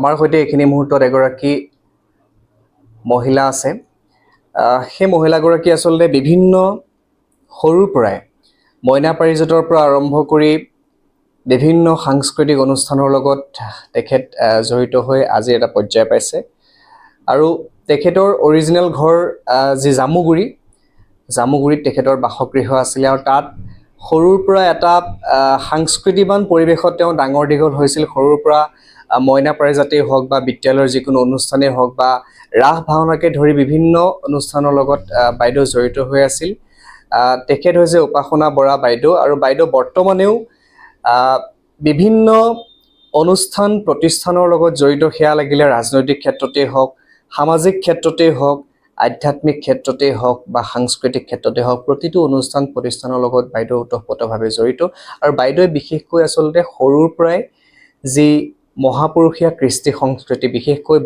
আমাৰ সৈতে এইখিনি মুহূৰ্তত এগৰাকী মহিলা আছে। সেই মহিলাগৰাকী আচলতে বিভিন্ন সৰুৰ পৰাই মইনা পাৰিজাতৰ পৰা আৰম্ভ কৰি বিভিন্ন সাংস্কৃতিক অনুষ্ঠানৰ লগত তেখেত জড়িত হৈ আজি এটা পৰ্যায় পাইছে। আৰু তেখেতৰ অৰিজিনেল ঘৰ যি জামুগুৰিত তেখেতৰ বাসগৃহ আছিলে, আৰু তাত সৰুৰ পৰা এটা সাংস্কৃতিবান পৰিৱেশত তেওঁ ডাঙৰ দীঘল হৈছিল। সৰুৰ পৰা মইনা পাৰিজাতেই হওক বা বিদ্যালয়ৰ যিকোনো অনুষ্ঠানেই হওক বা ৰাস ভাওনাকে ধৰি বিভিন্ন অনুষ্ঠানৰ লগত বাইদেউ জড়িত হৈ আছিল। তেখেত হৈছে উপাসনা বৰা বাইদেউ, আৰু বাইদেউ বৰ্তমানেও বিভিন্ন অনুষ্ঠান প্ৰতিষ্ঠানৰ লগত জড়িত। সেয়া লাগিলে ৰাজনৈতিক ক্ষেত্ৰতেই হওক, সামাজিক ক্ষেত্ৰতেই হওক, আধ্যাত্মিক ক্ষেত্ৰতেই হওক বা সাংস্কৃতিক ক্ষেত্ৰতেই হওক, প্ৰতিটো অনুষ্ঠান প্ৰতিষ্ঠানৰ লগত বাইদেউ ওতঃপ্ৰোতভাৱে জড়িত। আৰু বাইদেৱে বিশেষকৈ আচলতে সৰুৰ পৰাই যি মহাপুৰুষীয়া কৃষ্টি সংস্কৃতি, বিশেষকৈ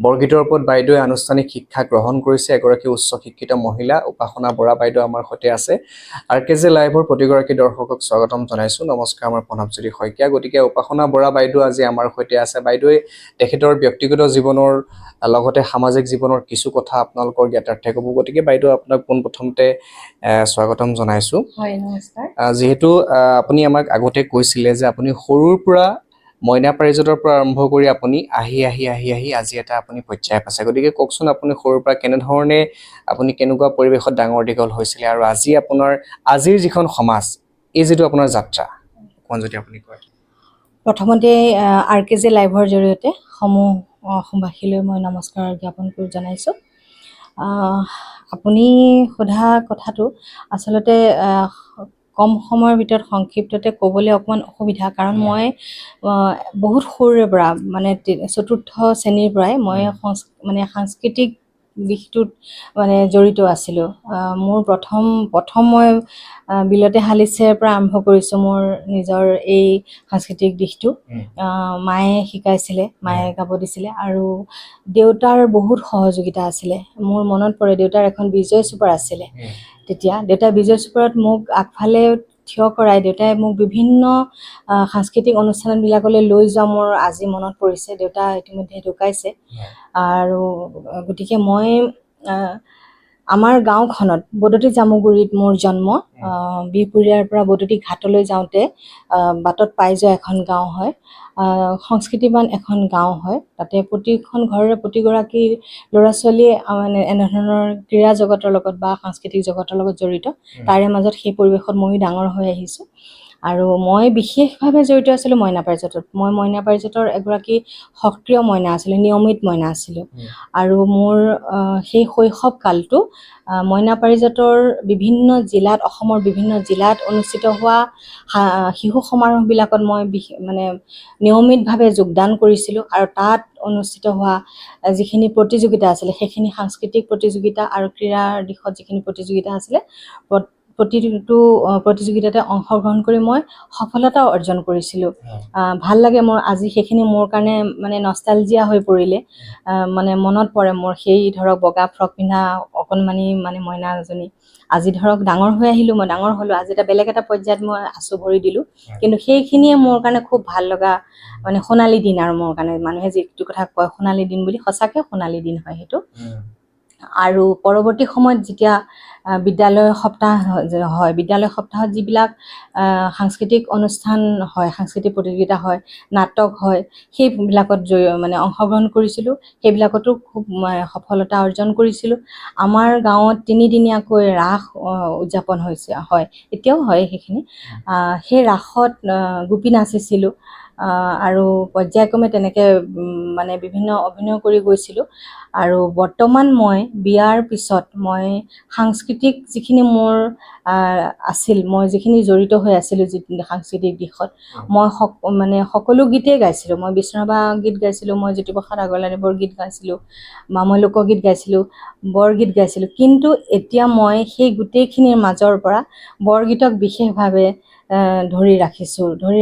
বৰগীতৰ ওপৰত বাইদেৱে আনুষ্ঠানিক শিক্ষা গ্ৰহণ কৰিছে। এগৰাকী উচ্চ শিক্ষিত মহিলা উপাসনা বৰা বাইদেউ আমাৰ সৈতে আছে। RKJ লাইভৰ প্ৰতিগৰাকী দৰ্শকক স্বাগতম জনাইছোঁ। নমস্কাৰ, আমাৰ প্ৰণৱজ্যোতি শইকীয়া। গতিকে উপাসনা বৰা বাইদেউ আজি আমাৰ সৈতে আছে। বাইদেৱে তেখেতৰ ব্যক্তিগত জীৱনৰ লগতে সামাজিক জীৱনৰ কিছু কথা আপোনালোকৰ জ্ঞাতাৰ্থে ক'ব। গতিকে বাইদেউ আপোনাক পোনপ্ৰথমতে স্বাগতম জনাইছোঁ। হয়, নমস্কাৰ। যিহেতু আপুনি আমাক আগতে কৈছিলে যে আপুনি সৰুৰ পৰা মইনা পাৰিজাতৰ পৰা আৰম্ভ কৰি আপুনি আহি আজি এটা আপুনি পৰ্যায় পাইছে। গতিকে কওকচোন, আপুনি সৰুৰ পৰা কেনেধৰণে আপুনি কেনেকুৱা পৰিৱেশত ডাঙৰ দীঘল হৈছিলে, আৰু আজিৰ যিখন সমাজ, এই যিটো আপোনাৰ যাত্ৰা অকণমান যদি আপুনি কয়। প্ৰথমতে RKJ লাইভৰ জৰিয়তে সমূহ অসমবাসীলৈ মই নমস্কাৰ জ্ঞাপন কৰি জনাইছোঁ। আপুনি সোধা কথাটো আচলতে কম সময়ৰ ভিতৰত সংক্ষিপ্ততে ক'বলৈ অকণমান অসুবিধা, কাৰণ মই বহুত সৰুৰে পৰা মানে ৪ৰ্থ শ্ৰেণীৰ পৰাই মই সাংস্কৃতিক দিশটোত জড়িত আছিলোঁ। মোৰ প্ৰথম মই বিলতে হালিচেৰ পৰা আৰম্ভ কৰিছোঁ মোৰ নিজৰ এই সাংস্কৃতিক দিশটো। মায়ে শিকাইছিলে, মায়ে গাব দিছিলে, আৰু দেউতাৰ বহুত সহযোগিতা আছিলে। মোৰ মনত পৰে দেউতাৰ এখন বিজয় চুপাৰ আছিলে। তেতিয়া দেউতাই বিজয় চুপাৰত মোক আগফালে থিয় কৰাই দেউতাই মোক বিভিন্ন সাংস্কৃতিক অনুষ্ঠানবিলাকলৈ লৈ যোৱা মোৰ আজি মনত পৰিছে। দেউতা ইতিমধ্যে ঢুকাইছে, আৰু গতিকে মই আমাৰ গাঁওখনত বদতি জামুগুৰিত মোৰ জন্ম। বিহপুৰীয়াৰ পৰা বদতি ঘাটলৈ যাওঁতে বাটত পাই যোৱা এখন গাঁও হয়, সংস্কৃতিবান এখন গাঁও হয়। তাতে প্ৰতিখন ঘৰৰে প্ৰতিগৰাকী ল'ৰা ছোৱালীয়ে এনেধৰণৰ ক্ৰীড়া জগতৰ লগত বা সাংস্কৃতিক জগতৰ লগত জড়িত। তাৰে মাজত সেই পৰিৱেশত ময়ো ডাঙৰ হৈ আহিছোঁ, আৰু মই বিশেষভাৱে জড়িত আছিলোঁ মইনা পাৰিজাতত। মই মইনা পাৰিজাতৰ এগৰাকী সক্ৰিয় মইনা আছিলোঁ, নিয়মিত মইনা আছিলোঁ। আৰু মোৰ সেই শৈশৱ কালটো মইনা পাৰিজাতৰ অসমৰ বিভিন্ন জিলাত অনুষ্ঠিত হোৱা শিশু সমাৰোহবিলাকত মই নিয়মিতভাৱে যোগদান কৰিছিলোঁ। আৰু তাত অনুষ্ঠিত হোৱা যিখিনি প্ৰতিযোগিতা আছিলে, সেইখিনি সাংস্কৃতিক প্ৰতিযোগিতা আৰু ক্ৰীড়াৰ দিশত যিখিনি প্ৰতিযোগিতা আছিলে, প্ৰতিটো প্ৰতিযোগিতাতে অংশগ্ৰহণ কৰি মই সফলতা অৰ্জন কৰিছিলোঁ। ভাল লাগে মোৰ আজি সেইখিনি মোৰ কাৰণে নষ্টালজিয়া হৈ পৰিলে। মনত পৰে মোৰ সেই ধৰক বগা ফ্ৰক পিন্ধা অকণমানি মইনা এজনী। আজি ধৰক ডাঙৰ হৈ আহিলোঁ, মই ডাঙৰ হ'লোঁ, আজি বেলেগ এটা পৰ্যায়ত মই আছোঁ, ভৰি দিলোঁ। কিন্তু সেইখিনিয়ে মোৰ কাৰণে খুব ভাল লগা সোণালী দিন। আৰু মোৰ কাৰণে মানুহে যিটো কথা কয় সোণালী দিন বুলি, সঁচাকৈ সোণালী দিন হয় সেইটো। আৰু পৰৱৰ্তী সময়ত যেতিয়া বিদ্যালয় সপ্তাহ হয়, বিদ্যালয় সপ্তাহত যিবিলাক সাংস্কৃতিক অনুষ্ঠান হয়, সাংস্কৃতিক প্ৰতিযোগিতা হয়, নাটক হয়, সেইবিলাকত অংশগ্ৰহণ কৰিছিলোঁ। সেইবিলাকতো খুব সফলতা অৰ্জন কৰিছিলোঁ। আমাৰ গাঁৱত 3দিনীয়াকৈ ৰাস উদযাপন হয়, এতিয়াও হয় সেইখিনি। সেই ৰাসত গোপী নাচিছিলোঁ, আৰু পৰ্যায়ক্ৰমে তেনেকৈ বিভিন্ন অভিনয় কৰি গৈছিলোঁ। আৰু বৰ্তমান মই বিয়াৰ পিছত মই সাংস্কৃতিক যিখিনি মোৰ আছিল, মই যিখিনি জড়িত হৈ আছিলোঁ সাংস্কৃতিক দিশত, মই সকলো গীতেই গাইছিলোঁ। মই বিষ্ণুৰাভা গীত গাইছিলোঁ, মই জ্যোতিপ্ৰসাদ আগৰৱালাদেৱৰ গীত গাইছিলোঁ, বা মই লোকগীত গাইছিলোঁ, বৰগীত গাইছিলোঁ। কিন্তু এতিয়া মই সেই গোটেইখিনিৰ মাজৰ পৰা বৰগীতক বিশেষভাৱে ধৰি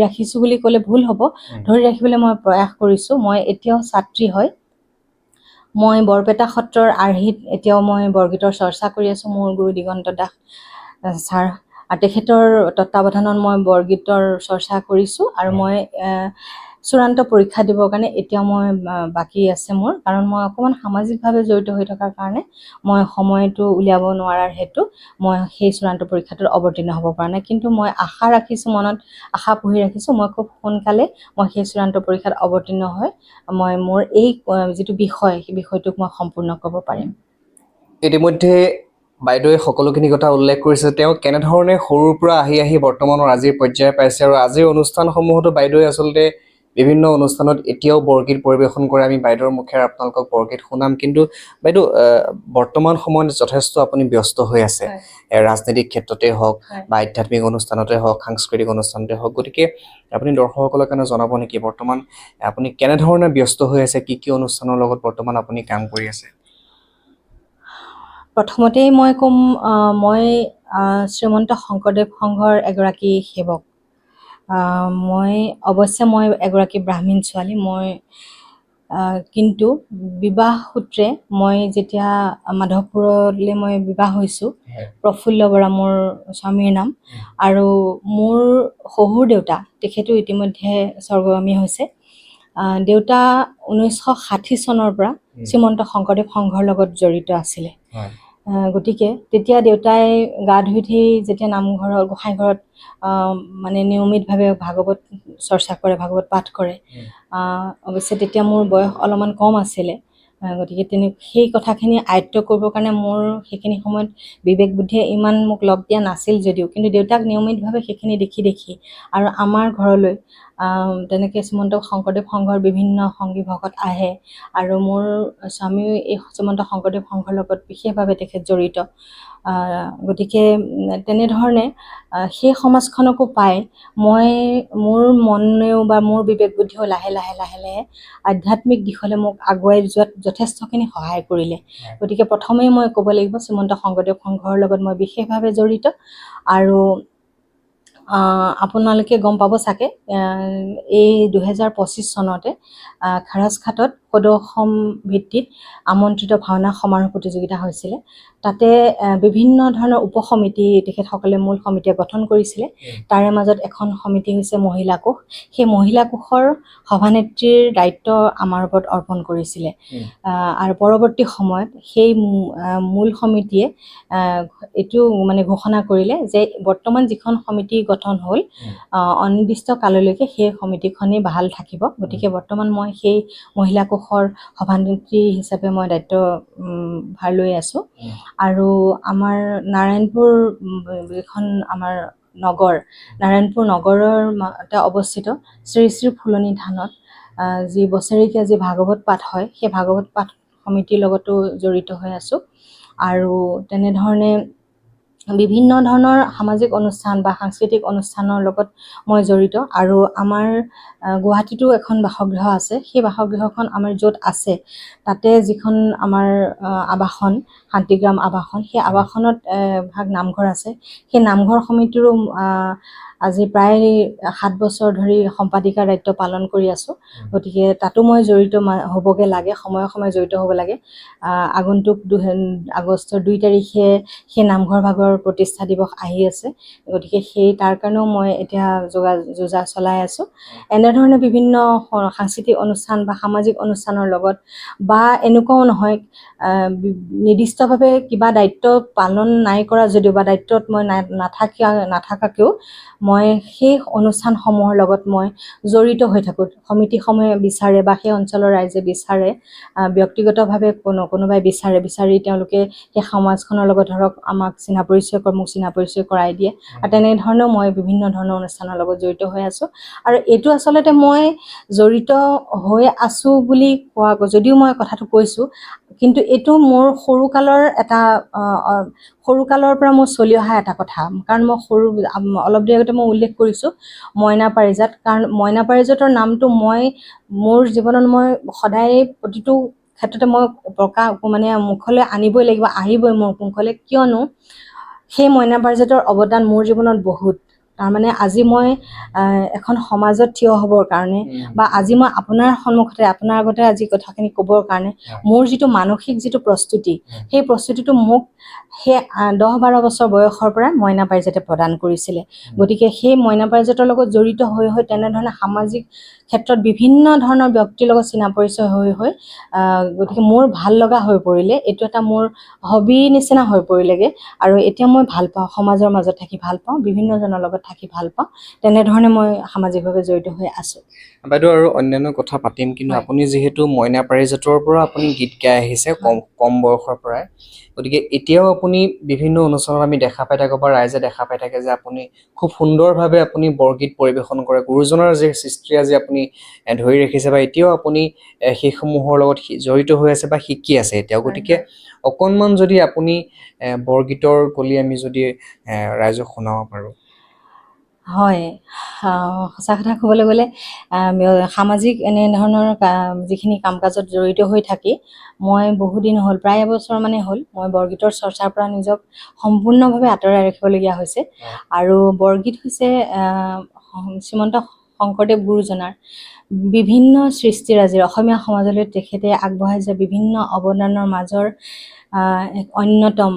ৰাখিছোঁ বুলি ক'লে ভুল হ'ব। ধৰি ৰাখিবলৈ মই প্ৰয়াস কৰিছোঁ। মই এতিয়াও ছাত্ৰী হয়। মই বৰপেটা সত্ৰৰ আৰ্হিত এতিয়াও মই বৰগীতৰ চৰ্চা কৰি আছোঁ। মোৰ গুৰু দিগন্ত দাস ছাৰ আৰু তেখেতৰ তত্ত্বাৱধানত মই বৰগীতৰ চৰ্চা কৰিছোঁ। আৰু মই চূড়ান্ত পৰীক্ষা দিবৰ কাৰণে এতিয়াও মই বাকী আছে মোৰ, কাৰণ মই অকণমান সামাজিকভাৱে জড়িত হৈ থকাৰ কাৰণে মই সময়টো উলিয়াব নোৱাৰাৰ হেতু মই সেই চূড়ান্ত পৰীক্ষাটোত অৱতীৰ্ণ হ'ব পৰা নাই। কিন্তু মই আশা ৰাখিছোঁ, মনত আশা পুহি ৰাখিছোঁ, মই খুব সোনকালে মই সেই চূড়ান্ত পৰীক্ষাত অৱতীৰ্ণ হৈ মই মোৰ এই যিটো বিষয় সেই বিষয়টোক মই সম্পূৰ্ণ কৰিব পাৰিম। ইতিমধ্যে বাইদেৱে সকলোখিনি কথা উল্লেখ কৰিছে। তেওঁ কেনেধৰণে সৰুৰ পৰা আহি আহি বৰ্তমানৰ আজিৰ পৰ্যায় পাইছে, আৰু আজিৰ অনুষ্ঠানসমূহতো বাইদেৱে আচলতে বিভিন্ন অনুষ্ঠানত এতিয়াও বৰগীত পৰিৱেশন কৰে। আমি বাইদেউৰ মুখেৰে আপোনালোকক বৰগীত শুনাম। কিন্তু বাইদেউ, বৰ্তমান সময়ত যথেষ্ট আপুনি ব্যস্ত হৈ আছে, ৰাজনৈতিক ক্ষেত্ৰতে হওক বা আধ্যাত্মিক অনুষ্ঠানতে হওক, সাংস্কৃতিক অনুষ্ঠানতে হওক। গতিকে আপুনি দৰ্শকসকলৰ কাৰণে জনাব নেকি বৰ্তমান আপুনি কেনেধৰণে ব্যস্ত হৈ আছে, কি কি অনুষ্ঠানৰ লগত বৰ্তমান আপুনি কাম কৰি আছে? প্ৰথমতেই মই ক'ম, মই শ্ৰীমন্ত শংকৰদেৱ সংঘৰ এগৰাকী সেৱক। মই এগৰাকী ব্ৰাহ্মীণ ছোৱালী। কিন্তু বিবাহ সূত্ৰে মই যেতিয়া মাধৱপুৰলৈ মই বিবাহ হৈছোঁ, প্ৰফুল্ল বৰা মোৰ স্বামীৰ নাম, আৰু মোৰ শহুৰ দেউতা তেখেতো ইতিমধ্যে স্বৰ্গগামী হৈছে। দেউতা 1960 চনৰ পৰা শ্ৰীমন্ত শংকৰদেৱ সংঘৰ লগত জড়িত আছিলে। গতিকে তেতিয়া দেউতাই গা ধুই উঠি যেতিয়া নামঘৰৰ গোসাঁইঘৰত মানে নিয়মিতভাৱে ভাগৱত চৰ্চা কৰে, ভাগৱত পাঠ কৰে। অৱশ্যে তেতিয়া মোৰ বয়স অলপমান কম আছিলে। গতিকে সেই কথাখিনি আয়ত্ব কৰিবৰ কাৰণে মোৰ সেইখিনি সময়ত বিবেক বুদ্ধিয়ে ইমান মোক লগ দিয়া নাছিল যদিও, কিন্তু দেউতাক নিয়মিতভাৱে সেইখিনি দেখি আৰু আমাৰ ঘৰলৈ তেনেকৈ শ্ৰীমন্ত শংকৰদেৱ সংঘৰ বিভিন্ন সংগী ভকত আহে, আৰু মোৰ স্বামীও এই শ্ৰীমন্ত শংকৰদেৱ সংঘৰ লগত বিশেষভাৱে তেখেত জড়িত। গতিকে তেনেধৰণে সেই সমাজখনকো পাই মোৰ মনেও বা মোৰ বিবেক বুদ্ধিও লাহে লাহে আধ্যাত্মিক দিশলৈ মোক আগুৱাই যোৱাত যথেষ্টখিনি সহায় কৰিলে। গতিকে প্ৰথমেই মই ক'ব লাগিব শ্ৰীমন্ত শংকৰদেৱ সংঘৰ লগত মই বিশেষভাৱে জড়িত। আৰু আপোনালোকে গম পাব চাগে, এই 2025 চনতে খাৰাজঘাটত সদৌ ভিত্তিত আমন্ত্ৰিত ভাওনা সমাৰোহ প্ৰতিযোগিতা হৈছিলে। তাতে বিভিন্ন ধৰণৰ উপসমিতি তেখেতসকলে মূল সমিতিয়ে গঠন কৰিছিলে। তাৰে মাজত এখন সমিতি হৈছে মহিলা কোষ। সেই মহিলা কোষৰ সভানেত্ৰীৰ দায়িত্ব আমাৰ ওপৰত অৰ্পণ কৰিছিলে। আৰু পৰৱৰ্তী সময়ত সেই মূল সমিতিয়ে এইটো মানে ঘোষণা কৰিলে যে বৰ্তমান যিখন সমিতি গঠন হ'ল, অনিৰ্দিষ্ট কাললৈকে সেই সমিতিখনেই বাহাল থাকিব। গতিকে বৰ্তমান মই সেই মহিলা কোষৰ সভানেত্ৰী হিচাপে মই দায়িত্ব ভাৰ লৈ আছোঁ। আৰু আমাৰ নাৰায়ণপুৰ যিখন আমাৰ নগৰ, নাৰায়ণপুৰ নগৰৰ অৱস্থিত শ্ৰী শ্ৰী ফুলনি থানত যি বছৰেকীয়া যি ভাগৱত পাঠ হয়, সেই ভাগৱত পাঠ সমিতিৰ লগতো জড়িত হৈ আছোঁ। আৰু তেনেধৰণে বিভিন্ন ধৰণৰ সামাজিক অনুষ্ঠান বা সাংস্কৃতিক অনুষ্ঠানৰ লগত মই জড়িত। আৰু আমাৰ গুৱাহাটীতো এখন বাসগৃহ আছে। সেই বাসগৃহখন আমাৰ য'ত আছে তাতে যিখন আমাৰ আৱাসন, শান্তিগ্ৰাম আৱাসন, সেই আৱাসনত ভাগ নামঘৰ আছে। সেই নামঘৰ সমিতিৰো আজি প্ৰায় 7 বছৰ ধৰি সম্পাদিকাৰ দায়িত্ব পালন কৰি আছোঁ। গতিকে তাতো মই জড়িত হ'বগৈ লাগে, সময়ে সময়ে জড়িত হ'ব লাগে। আগন্তুক আগষ্টৰ 2 তাৰিখে সেই নামঘৰ ভাগৰ প্ৰতিষ্ঠা দিৱস আহি আছে। গতিকে তাৰ কাৰণেও মই এতিয়া যোজা চলাই আছোঁ। এনেধৰণে বিভিন্ন সাংস্কৃতিক অনুষ্ঠান বা সামাজিক অনুষ্ঠানৰ লগত, বা এনেকুৱাও নহয় নিৰ্দিষ্টভাৱে কিবা দায়িত্ব পালন নাই কৰা যদিও বা দায়িত্বত মই নাথাকাকেও মই সেই অনুষ্ঠানসমূহৰ লগত মই জড়িত হৈ থাকোঁ। সমিতিসমূহে বিচাৰে বা সেই অঞ্চলৰ ৰাইজে বিচাৰে, ব্যক্তিগতভাৱে কোনোবাই বিচাৰি তেওঁলোকে সেই সমাজখনৰ লগত ধৰক আমাক মোক চিনা পৰিচয় কৰাই দিয়ে। আৰু তেনেধৰণেও মই বিভিন্ন ধৰণৰ অনুষ্ঠানৰ লগত জড়িত হৈ আছোঁ। আৰু এইটো আচলতে মই জড়িত হৈ আছোঁ বুলি যদিও মই কথাটো কৈছোঁ, কিন্তু এইটো মোৰ সৰুকালৰ পৰা মোৰ চলি অহা এটা কথা। কাৰণ মই অলপ দেৰি আগতে মই উল্লেখ কৰিছোঁ মইনা পাৰিজাত। কাৰণ মইনা পাৰিজাতৰ নামটো মোৰ জীৱনত মই সদায় প্ৰতিটো ক্ষেত্ৰতে মই মুখলৈ আনিবই লাগিব, আহিবই মোৰ মুখলৈ। কিয়নো সেই মইনা পাৰিজাতৰ অৱদান মোৰ জীৱনত বহুত। তাৰমানে আজি মই এখন সমাজত থিয় হ'বৰ কাৰণে বা আজি মই আপোনাৰ সন্মুখতে আপোনাৰ আগতে আজি কথাখিনি ক'বৰ কাৰণে মোৰ যিটো মানসিক যিটো প্ৰস্তুতি, সেই প্ৰস্তুতিটো মোক সেই 10-12 বছৰ বয়সৰ পৰা মইনা পাৰিজাতে প্ৰদান কৰিছিলে। গতিকে সেই মইনা পাৰিজাতৰ লগত জড়িত হৈ তেনেধৰণে সামাজিক ক্ষেত্ৰত বিভিন্ন ধৰণৰ ব্যক্তিৰ লগত চিনা পৰিচয় হৈ গতিকে মোৰ ভাল লগা হৈ পৰিলে, এইটো এটা মোৰ হবি নিচিনা হৈ পৰিলেগৈ। আৰু এতিয়া মই ভাল পাওঁ, সমাজৰ মাজত থাকি ভাল পাওঁ, বিভিন্নজনৰ লগত থাকি ভাল পাওঁ, তেনেধৰণে মই সামাজিকভাৱে জড়িত হৈ আছোঁ। বাইদেউ আৰু অন্যান্য কথা পাতিম, কিন্তু আপুনি যিহেতু মইনা পাৰিজাতৰ পৰা আপুনি গীত গাই আহিছে কম বয়সৰ পৰাই, গতিকে এতিয়াও আপুনি বিভিন্ন অনুষ্ঠানত আমি দেখা পাই থাকোঁ বা ৰাইজে দেখা পাই থাকে যে আপুনি খুব সুন্দৰভাৱে আপুনি বৰগীত পৰিৱেশন কৰে। গুৰুজনাৰ যি সৃষ্টি আজি আপুনি ধৰি ৰাখিছে বা এতিয়াও আপুনি সেইসমূহৰ লগত জড়িত হৈ আছে বা শিকি আছে এতিয়াও। গতিকে অকণমান যদি আপুনি বৰগীতৰ কলি আমি যদি ৰাইজক শুনাব পাৰোঁ। হয়, সঁচা কথা ক'বলৈ গ'লে সামাজিক এনেধৰণৰ যিখিনি কাম কাজত জড়িত হৈ থাকি মই বহুদিন হ'ল, প্ৰায় এবছৰ মানে হ'ল, মই বৰগীতৰ চৰ্চাৰ পৰা নিজক সম্পূৰ্ণভাৱে আঁতৰাই ৰাখিবলগীয়া হৈছে। আৰু বৰগীত হৈছে শ্ৰীমন্ত শংকৰদেৱ গুৰুজনাৰ বিভিন্ন সৃষ্টিৰাজিৰ অসমীয়া সমাজলৈ তেখেতে আগবঢ়াই যোৱা বিভিন্ন অৱদানৰ মাজৰ এক অন্যতম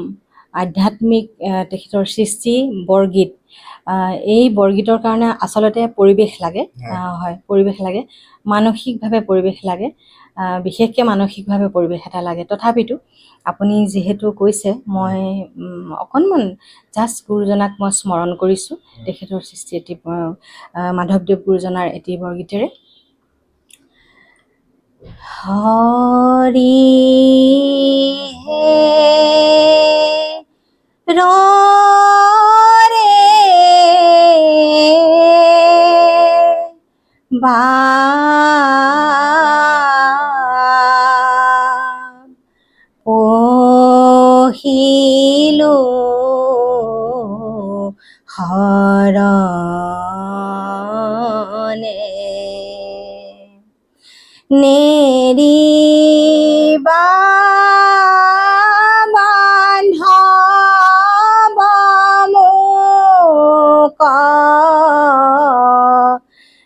আধ্যাত্মিক তেখেতৰ সৃষ্টি বৰগীত। এই বৰগীতৰ কাৰণে আচলতে পৰিৱেশ লাগে, হয়, পৰিৱেশ লাগে, মানসিকভাৱে পৰিৱেশ লাগে, বিশেষকৈ মানসিকভাৱে পৰিৱেশ এটা লাগে। তথাপিতো আপুনি যিহেতু কৈছে, মই অকণমান জাষ্ট গুৰুজনাক মই স্মৰণ কৰিছোঁ, তেখেতৰ সৃষ্টি এটি মাধৱদেৱ গুৰুজনাৰ এটি বৰগীতেৰে। হৰি হে ৰে বা পহিলো হৰণে নেৰিবা বান্ধৱ মোক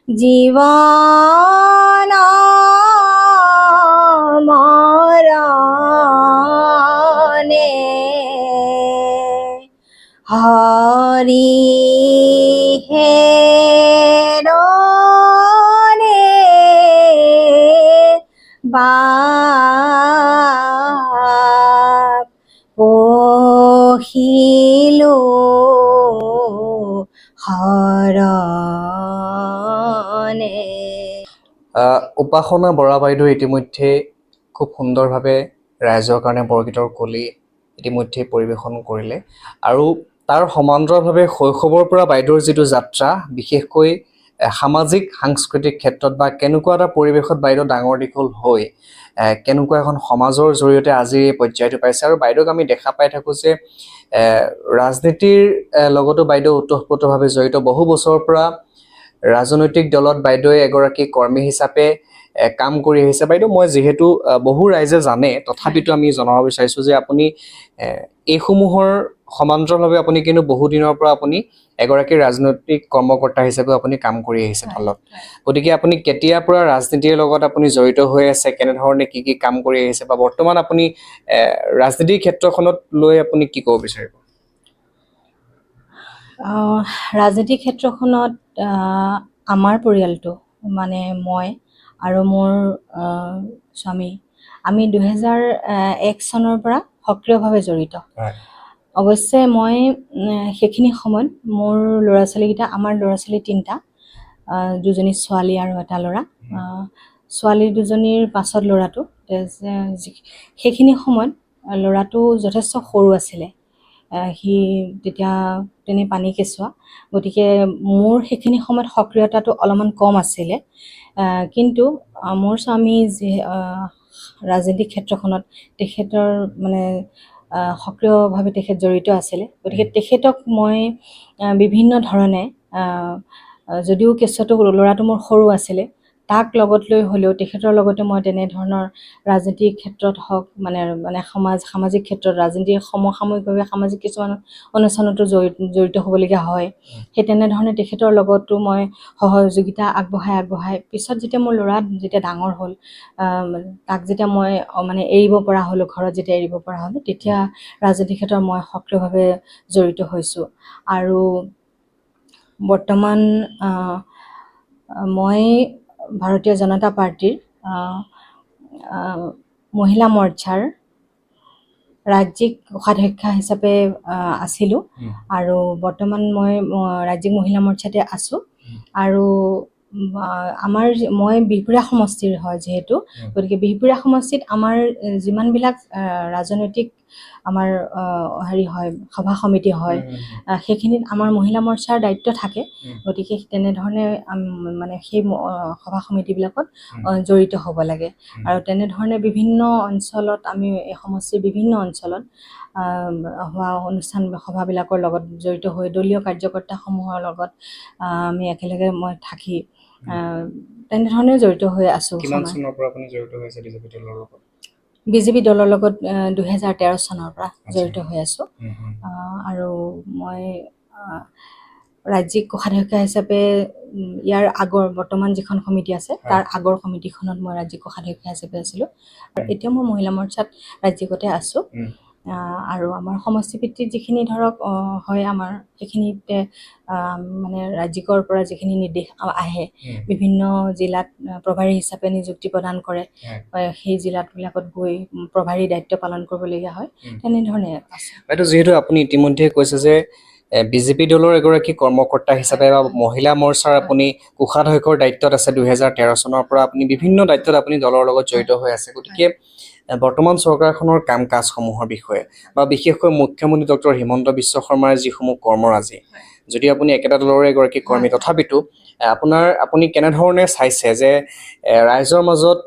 জীৱন মৰণে হৰি হে বাপ পহিলো হৰণে। উপাসনা বৰা বাইদেউ ইতিমধ্যে খুব সুন্দৰভাৱে ৰাইজৰ কাৰণে বৰগীতৰ কলি ইতিমধ্যে পৰিৱেশন কৰিলে। আৰু তাৰ সমান্তৰালভাৱে শৈশৱৰ পৰা বাইদেউৰ যিটো যাত্ৰা, বিশেষকৈ সামাজিক সাংস্কৃতিক ক্ষেত্ৰত বা কেনেকুৱা এটা পৰিৱেশত বাইদেউ ডাঙৰ দীঘল হৈ কেনেকুৱা এখন সমাজৰ জৰিয়তে আজি এই পৰ্যায়টো পাইছে। আৰু বাইদেউক আমি দেখা পাই থাকোঁ যে ৰাজনীতিৰ লগতো বাইদেউ ওতঃপ্ৰোতভাৱে জড়িত। বহু বছৰৰ পৰা ৰাজনৈতিক দলত বাইদেৱে এগৰাকী কৰ্মী হিচাপে কাম কৰি আহিছে। বাইদেউ, মই যিহেতু বহু ৰাইজে জানে, তথাপিতো আমি জনাব বিচাৰিছোঁ যে আপুনি এইসমূহৰ সমান্তৰালভাৱে আপুনি কিন্তু বহুদিনৰ পৰা আপুনি এগৰাকী ৰাজনৈতিক কৰ্মকৰ্তা হিচাপেও আপুনি কাম কৰি আহিছে দলত। গতিকে আপুনি কেতিয়াৰ পৰা ৰাজনীতিৰ লগত আপুনি জড়িত হৈ আছে, কেনেধৰণে কি কি কাম কৰি আহিছে, বা বৰ্তমান আপুনি ৰাজনীতিৰ ক্ষেত্ৰখনত লৈ আপুনি কি ক'ব বিচাৰিব? ৰাজনীতিক ক্ষেত্ৰখনত আমাৰ পৰিয়ালটো, মানে মই আৰু মোৰ স্বামী, আমি 2001 চনৰ পৰা সক্ৰিয়ভাৱে জড়িত। অৱশ্যে মই সেইখিনি সময়ত মোৰ ল'ৰা ছোৱালীকেইটা, আমাৰ ল'ৰা ছোৱালী 3টা, 2জনী ছোৱালী আৰু এটা ল'ৰা। ছোৱালী 2জনীৰ পাছত ল'ৰাটো, সেইখিনি সময়ত ল'ৰাটো যথেষ্ট সৰু আছিলে। সি তেতিয়া তেনেই পানী কেঁচুৱা। গতিকে মোৰ সেইখিনি সময়ত সক্ৰিয়তাটো অলপমান কম আছিলে। কিন্তু মোৰ স্বামী যি ৰাজনৈতিক ক্ষেত্ৰখনত তেখেতৰ মানে সক্ৰিয়ভাৱে তেখেত জড়িত আছিলে। গতিকে তেখেতক মই বিভিন্ন ধৰণে, যদিও কেঁচুৱাটো ল'ৰাটো মোৰ সৰু আছিলে, তাক লগত লৈ হ'লেও তেখেতৰ লগতে মই তেনেধৰণৰ ৰাজনীতিক ক্ষেত্ৰত হওক মানে সামাজিক ক্ষেত্ৰত ৰাজনীতিৰ সমসাময়িকভাৱে সামাজিক কিছুমান অনুষ্ঠানতো জড়িত হ'বলগীয়া হয়। সেই তেনেধৰণে তেখেতৰ লগতো মই সহযোগিতা আগবঢ়াই পিছত যেতিয়া মোৰ ল'ৰা যেতিয়া ডাঙৰ হ'ল, তাক যেতিয়া মই মানে এৰিব পৰা হ'লোঁ, ঘৰত যেতিয়া এৰিব পৰা হ'লোঁ, তেতিয়া ৰাজনীতি ক্ষেত্ৰত মই সক্ৰিয়ভাৱে জড়িত হৈছোঁ। আৰু বৰ্তমান মই ভাৰতীয় জনতা পাৰ্টীৰ মহিলা মৰ্চাৰ ৰাজ্যিক কোষাধ্যক্ষা হিচাপে আছিলোঁ আৰু বৰ্তমান মই ৰাজ্যিক মহিলা মৰ্চাতে আছোঁ। আৰু মই বিহপুৰীয়া সমষ্টিৰ হয় যিহেতু, গতিকে বিহপুৰীয়া সমষ্টিত আমাৰ যিমানবিলাক ৰাজনৈতিক আমাৰ হয় সভা সমিতি হয়, সেইখিনিত আমাৰ মহিলা মৰ্চাৰ দায়িত্ব থাকে। গতিকে তেনেধৰণে মানে সেই সভা সমিতিবিলাকত জড়িত হ'ব লাগে। আৰু তেনেধৰণে বিভিন্ন অঞ্চলত আমি এই সমষ্টিৰ বিভিন্ন অঞ্চলত হোৱা অনুষ্ঠান সভাবিলাকৰ লগত জড়িত হৈ দলীয় কাৰ্যকৰ্তাসমূহৰ লগত আমি একেলগে মই থাকি তেনেধৰণে জড়িত হৈ আছোঁ। কিমান চনৰ পৰা আপুনি জড়িত হৈছে বিজেপি দলৰ লগত? বিজেপি দলৰ লগত 2013 চনৰ পৰা জড়িত হৈ আছোঁ। আৰু মই ৰাজ্যিক কোষাধ্যক্ষা হিচাপে ইয়াৰ আগৰ বৰ্তমান যিখন সমিতি আছে তাৰ আগৰ সমিতিখনত মই ৰাজ্যিক কোষাধ্যক্ষা হিচাপে আছিলোঁ। আৰু এতিয়া মই মহিলা মৰ্চাত ৰাজ্যিকতে আছোঁ। আৰু আমাৰ সমষ্টিভিত্তিক যিখিনি ধৰক হয় আমাৰ সেইখিনিতে মানে ৰাজ্যিকৰ পৰা যিখিনি নিৰ্দেশ আহে, বিভিন্ন জিলাত প্ৰভাৰী হিচাপে নিযুক্তি প্ৰদান কৰে, সেই জিলাবিলাকত গৈ প্ৰভাৰী দায়িত্ব পালন কৰিবলগীয়া হয়, তেনেধৰণে আছে। বাইদেউ, যিহেতু আপুনি ইতিমধ্যে কৈছে যে বিজেপি দলৰ এগৰাকী কৰ্মকৰ্তা হিচাপে বা মহিলা মৰ্চাৰ আপুনি কোষাধ্যক্ষৰ দায়িত্বত আছে 2013 চনৰ পৰা আপুনি বিভিন্ন দায়িত্বত আপুনি দলৰ লগত জড়িত হৈ আছে। গতিকে বৰ্তমান চৰকাৰখনৰ কাম কাজসমূহৰ বিষয়ে বা বিশেষকৈ মুখ্যমন্ত্ৰী ডক্টৰ হিমন্ত বিশ্ব শৰ্মাৰ যিসমূহ কৰ্মৰাজি, যদি আপুনি একেটা দলৰে এগৰাকী কৰ্মী, তথাপিতো আপুনি কেনেধৰণে চাইছে যে ৰাইজৰ মাজত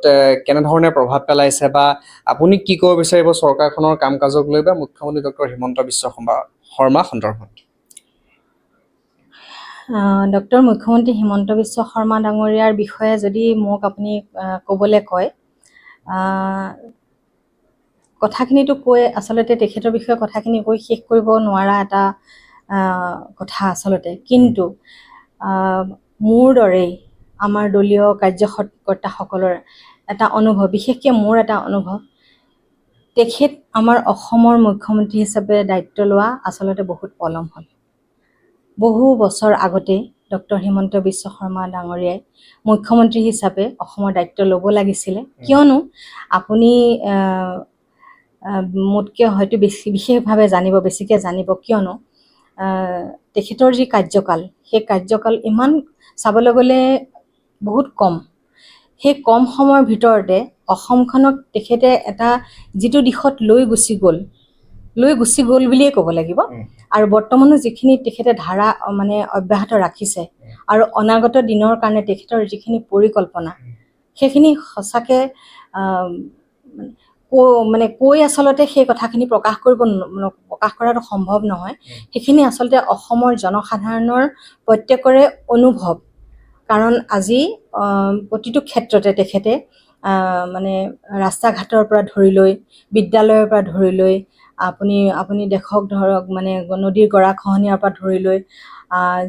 কেনেধৰণে প্ৰভাৱ পেলাইছে বা আপুনি কি ক'ব বিচাৰিব চৰকাৰখনৰ কাম কাজক লৈ বা মুখ্যমন্ত্ৰী ডক্টৰ হিমন্ত বিশ্ব শৰ্মা সন্দৰ্ভত? ডক্টৰ মুখ্যমন্ত্ৰী হিমন্ত বিশ্ব শৰ্মা ডাঙৰীয়াৰ বিষয়ে যদি মোক আপুনি ক'বলৈ কয়, কথাখিনিতো কৈ আচলতে তেখেতৰ বিষয়ে কথাখিনি কৈ শেষ কৰিব নোৱাৰা এটা কথা আচলতে। কিন্তু মোৰ দৰেই আমাৰ দলীয় কাৰ্যকৰ্তাসকলৰ এটা অনুভৱ, বিশেষকৈ মোৰ এটা অনুভৱ, তেখেত আমাৰ অসমৰ মুখ্যমন্ত্ৰী হিচাপে দায়িত্ব লোৱা আচলতে বহুত পলম হ'ল। বহু বছৰ আগতেই ডক্টৰ হিমন্ত বিশ্ব শৰ্মা ডাঙৰীয়াই মুখ্যমন্ত্ৰী হিচাপে অসমৰ দায়িত্ব ল'ব লাগিছিলে। কিয়নো আপুনি মোতকৈ হয়তো বিশেষভাৱে বেছিকৈ জানিব, কিয়নো তেখেতৰ যি কাৰ্যকাল, সেই কাৰ্যকাল ইমান চাবলৈ গ'লে বহুত কম। সেই কম সময়ৰ ভিতৰতে অসমখনক তেখেতে এটা যিটো দিশত লৈ গুচি গ'ল বুলিয়ে ক'ব লাগিব। আৰু বৰ্তমানো যিখিনি তেখেতে ধাৰা মানে অব্যাহত ৰাখিছে আৰু অনাগত দিনৰ কাৰণে তেখেতৰ যিখিনি পৰিকল্পনা, সেইখিনি সঁচাকৈ কৈ আচলতে সেই কথাখিনি প্ৰকাশ কৰাটো সম্ভৱ নহয়। সেইখিনি আচলতে অসমৰ জনসাধাৰণৰ প্ৰত্যেকৰে অনুভৱ। কাৰণ আজি প্ৰতিটো ক্ষেত্ৰতে তেখেতে মানে ৰাস্তা ঘাটৰ পৰা ধৰি লৈ, বিদ্যালয়ৰ পৰা ধৰি লৈ, আপুনি দেখক ধৰক মানে নদীৰ গৰাখহনীয়াৰ পৰা ধৰি লৈ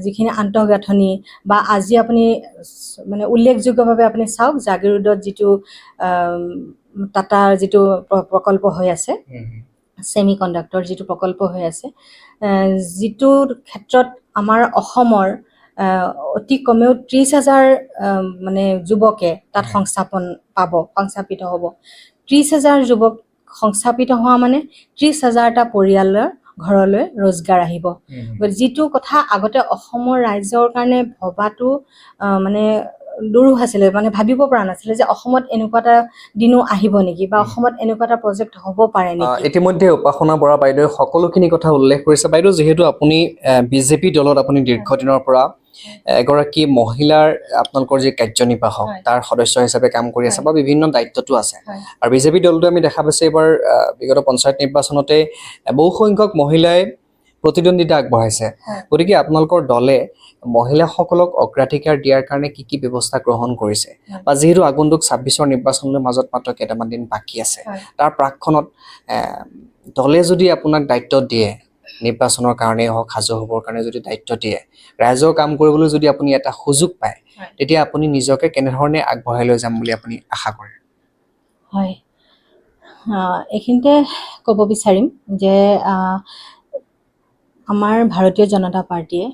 যিখিনি আন্তঃগাঁথনি, বা আজি আপুনি মানে উল্লেখযোগ্যভাৱে আপুনি চাওক জাগিৰোডত যিটো টাটাৰ যিটো প্ৰকল্প হৈ আছে, ছেমি কণ্ডাক্টৰ যিটো প্ৰকল্প হৈ আছে, যিটো ক্ষেত্ৰত আমাৰ অসমৰ অতি কমেও 30,000 মানে যুৱকে তাত সংস্থাপিত হ'ব। 30,000 যুৱক সংস্থাপিত হোৱা মানে 30,000টা পৰিয়ালৰ ঘৰলৈ ৰোজগাৰ আহিব। যিটো কথা আগতে অসমৰ ৰাইজৰ কাৰণে ভবাটো মানে দুৰূহ আছিলে, মানে ভাবিব পৰা নাছিলে যে অসমত এনেকুৱা এটা দিনো আহিব নেকি, বা অসমত এনেকুৱা এটা প্ৰজেক্ট হ'ব পাৰে নেকি। ইতিমধ্যে উপাসনা বৰা বাইদেৱে সকলোখিনি কথা উল্লেখ কৰিছে। বাইদেউ, যিহেতু আপুনি বিজেপি দলত আপুনি দীৰ্ঘদিনৰ পৰা এগৰাকী মহিলাৰ আপোনালোকৰ যি কাৰ্যনিৰ্বাহক তাৰ সদস্য হিচাপে কাম কৰি আছে বা বিভিন্ন দায়িত্বতো আছে, আৰু বিজেপি দলটো আমি দেখা পাইছোঁ এইবাৰ বিগত পঞ্চায়ত নিৰ্বাচনতে বহুসংখ্যক মহিলাই প্ৰতিদ্বন্দ্বিতা আগবঢ়াইছে গতিকে আপোনালোকৰ দলে মহিলাসকলক অগ্ৰাধিকাৰ দিয়াৰ কাৰণে কি কি ব্যৱস্থা গ্ৰহণ কৰিছে বা যিহেতু আগন্তুক ২৬ৰ নিৰ্বাচনৰ মাজত মাত্ৰ কেইটামান দিন বাকী আছে তাৰ প্ৰাকখনত দলে যদি আপোনাক দায়িত্ব দিয়ে নিৰ্বাচনৰ কাৰণেই হওক সাজু হ'বৰ কাৰণে যদি দায়িত্ব দিয়ে ৰাইজৰ কাম কৰিবলৈ যদি আপুনি এটা সুযোগ পায় তেতিয়া আপুনি নিজকে কেনেধৰণে আগবঢ়াই লৈ যাম বুলি আপুনি আশা কৰে হয় এইখিনিতে ক'ব বিচাৰিম যে আমাৰ ভাৰতীয় জনতা পাৰ্টীয়ে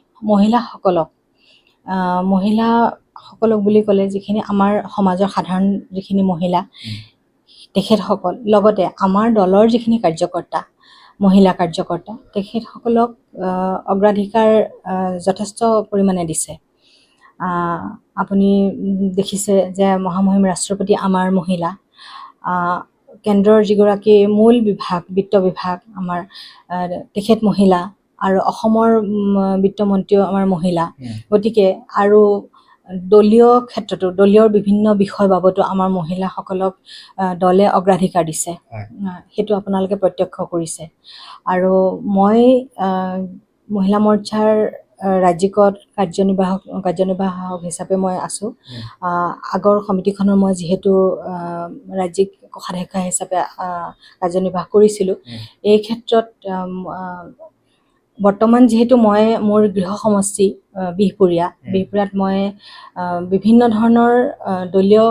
মহিলাসকলক বুলি ক'লে যিখিনি আমাৰ সমাজৰ সাধাৰণ যিখিনি মহিলা তেখেতসকল লগতে আমাৰ দলৰ যিখিনি মহিলা কাৰ্যকৰ্তা তেখেতসকলক অগ্ৰাধিকাৰ যথেষ্ট পৰিমাণে দিছে আপুনি দেখিছে যে মহামহিম ৰাষ্ট্ৰপতি আমাৰ মহিলা কেন্দ্ৰৰ যিগৰাকী মূল বিভাগ বিত্ত বিভাগ আমাৰ তেখেত মহিলা আৰু অসমৰ বিত্তমন্ত্ৰীও আমাৰ মহিলা গতিকে আৰু দলীয় ক্ষেত্ৰতো দলীয় বিভিন্ন বিষয় বাবতো আমাৰ মহিলাসকলক দলে অগ্ৰাধিকাৰ দিছে সেইটো আপোনালোকে প্ৰত্যক্ষ কৰিছে আৰু মই মহিলা মৰ্চাৰ ৰাজ্যিক কাৰ্যনিৰ্বাহক হিচাপে মই আছোঁ আগৰ সমিতিখনৰ মই যিহেতু ৰাজ্যিক কোষাধ্যক্ষ হিচাপে কাৰ্যনিৰ্বাহ কৰিছিলোঁ এই ক্ষেত্ৰত বৰ্তমান যিহেতু মই মোৰ গৃহ সমষ্টি বিহপুৰীয়াত মই বিভিন্ন ধৰণৰ দলীয়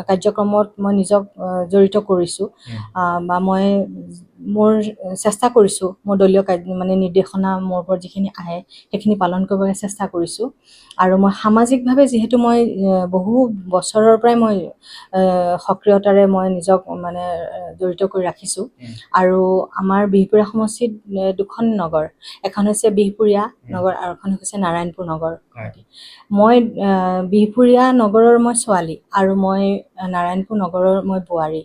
কাৰ্যক্ৰমত মই নিজক জড়িত কৰিছোঁ বা মই মোৰ চেষ্টা কৰিছোঁ মোৰ দলীয় মানে নিৰ্দেশনা মোৰ ওপৰত যিখিনি আহে সেইখিনি পালন কৰিবলৈ চেষ্টা কৰিছোঁ আৰু মই সামাজিকভাৱে যিহেতু মই বহু বছৰৰ পৰাই মই সক্ৰিয়তাৰে মই নিজক মানে জড়িত কৰি ৰাখিছোঁ আৰু আমাৰ বিহপুৰীয়া সমষ্টিত দুখন নগৰ এখন হৈছে বিহপুৰীয়া নগৰ আৰু এখন হৈছে নাৰায়ণপুৰ নগৰ মই বিহপুৰীয়া নগৰৰ মই ছোৱালী আৰু মই নাৰায়ণপুৰ নগৰৰ মই বোৱাৰী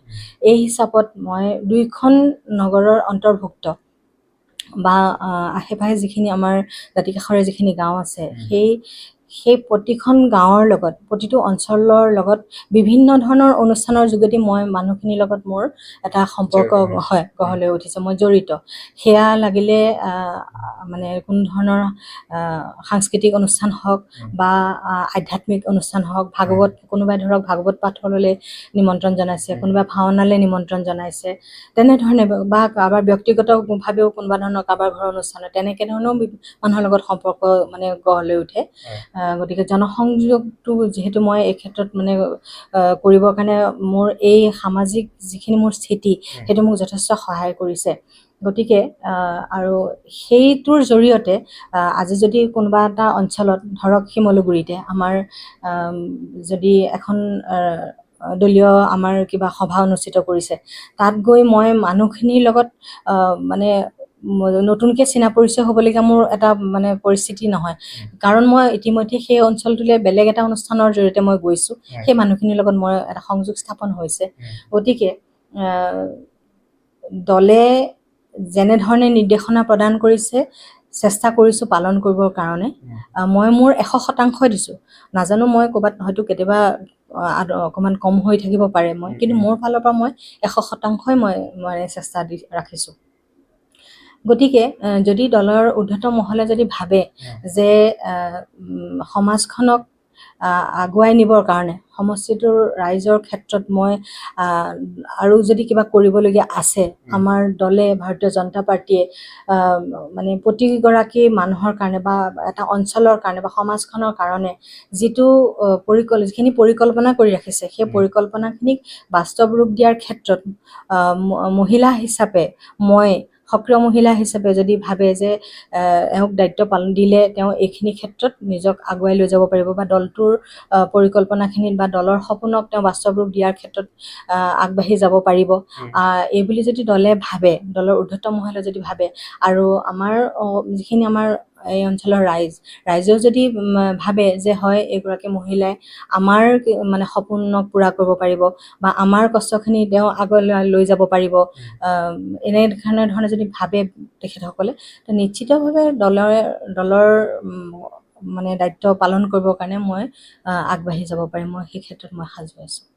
এই হিচাপত মই দুইখন নগৰৰ অন্তৰ্ভুক্ত বা আশে পাশে যিখিনি আমাৰ দাঁতিকাষৰীয়া যিখিনি গাঁও আছে সেই প্ৰতিখন গাঁৱৰ লগত প্ৰতিটো অঞ্চলৰ লগত বিভিন্ন ধৰণৰ অনুষ্ঠানৰ যোগেদি মই মানুহখিনিৰ লগত মোৰ এটা সম্পৰ্ক গঢ় লৈ উঠিছে মই জড়িত সেয়া লাগিলে মানে কোনো ধৰণৰ সাংস্কৃতিক অনুষ্ঠান হওক বা আধ্যাত্মিক অনুষ্ঠান হওক কোনোবাই ধৰক ভাগৱত পাঠলৈ নিমন্ত্ৰণ জনাইছে কোনোবাই ভাওনালৈ নিমন্ত্ৰণ জনাইছে তেনেধৰণে বা কাৰোবাৰ ব্যক্তিগতভাৱেও কোনোবা ধৰণৰ কাৰোবাৰ ঘৰৰ অনুষ্ঠানত তেনেকৈ ধৰণেও মানুহৰ লগত সম্পৰ্ক মানে গঢ় লৈ উঠে গতিকে জনসংযোগটো যিহেতু মই এই ক্ষেত্ৰত মানে কৰিবৰ কাৰণে মোৰ এই সামাজিক যিখিনি মোৰ স্থিতি সেইটো মোক যথেষ্ট সহায় কৰিছে গতিকে আৰু সেইটোৰ জৰিয়তে আজি যদি কোনোবা এটা অঞ্চলত ধৰক শিমলুগুৰিতে আমাৰ যদি এখন দলীয় আমাৰ কিবা সভা অনুষ্ঠিত কৰিছে তাত গৈ মই মানুহখিনিৰ লগত মানে নতুনকৈ চিনা পৰিচয় হ'বলগীয়া মোৰ এটা মানে পৰিস্থিতি নহয় কাৰণ মই ইতিমধ্যে সেই অঞ্চলটোলৈ বেলেগ এটা অনুষ্ঠানৰ জৰিয়তে মই গৈছোঁ সেই মানুহখিনিৰ লগত মই এটা সংযোগ স্থাপন হৈছে গতিকে দলে যেনেধৰণে নিৰ্দেশনা প্ৰদান কৰিছে চেষ্টা কৰিছোঁ পালন কৰিবৰ কাৰণে মই মোৰ ১০০% দিছোঁ নাজানো মই ক'ৰবাত হয়তো কেতিয়াবা অকণমান কম হৈ থাকিব পাৰে মই কিন্তু মোৰ ফালৰ পৰা মই ১০০% মই মানে চেষ্টা দি ৰাখিছোঁ গতিকে যদি দলৰ ঊৰ্ধ্বতম মহলে যদি ভাবে যে সমাজখনক আগুৱাই নিবৰ কাৰণে সমষ্টিটোৰ ৰাইজৰ ক্ষেত্ৰত মই আৰু যদি কিবা কৰিবলগীয়া আছে আমাৰ দলে ভাৰতীয় জনতা পাৰ্টীয়ে মানে প্ৰতিগৰাকী মানুহৰ কাৰণে বা এটা অঞ্চলৰ কাৰণে বা সমাজখনৰ কাৰণে যিখিনি পৰিকল্পনা কৰি ৰাখিছে সেই পৰিকল্পনাখিনিক বাস্তৱ ৰূপ দিয়াৰ ক্ষেত্ৰত মহিলা হিচাপে মই সক্ৰিয় মহিলা হিচাপে যদি ভাবে যে এওঁক দায়িত্ব পালন দিলে তেওঁ এইখিনি ক্ষেত্ৰত নিজক আগুৱাই লৈ যাব পাৰিব বা দলটোৰ পৰিকল্পনাখিনিত বা দলৰ সপোনক তেওঁ বাস্তৱ ৰূপ দিয়াৰ ক্ষেত্ৰত আগবাঢ়ি যাব পাৰিব এইবুলি যদি দলে ভাবে দলৰ ঊৰ্ধ্বতম মহলে যদি ভাবে আৰু আমাৰ যিখিনি আমাৰ এই অঞ্চলৰ ৰাইজেও যদি ভাবে যে হয় এইগৰাকী মহিলাই আমাৰ মানে সপোনক পূৰা কৰিব পাৰিব বা আমাৰ কষ্টখিনি তেওঁ আগলৈ লৈ যাব পাৰিব এনেধৰণে যদি ভাবে তেখেতসকলে তো নিশ্চিতভাৱে দলৰ মানে দায়িত্ব পালন কৰিবৰ কাৰণে মই আগবাঢ়ি যাব পাৰিম মই সেই ক্ষেত্ৰত মই সাজু আছোঁ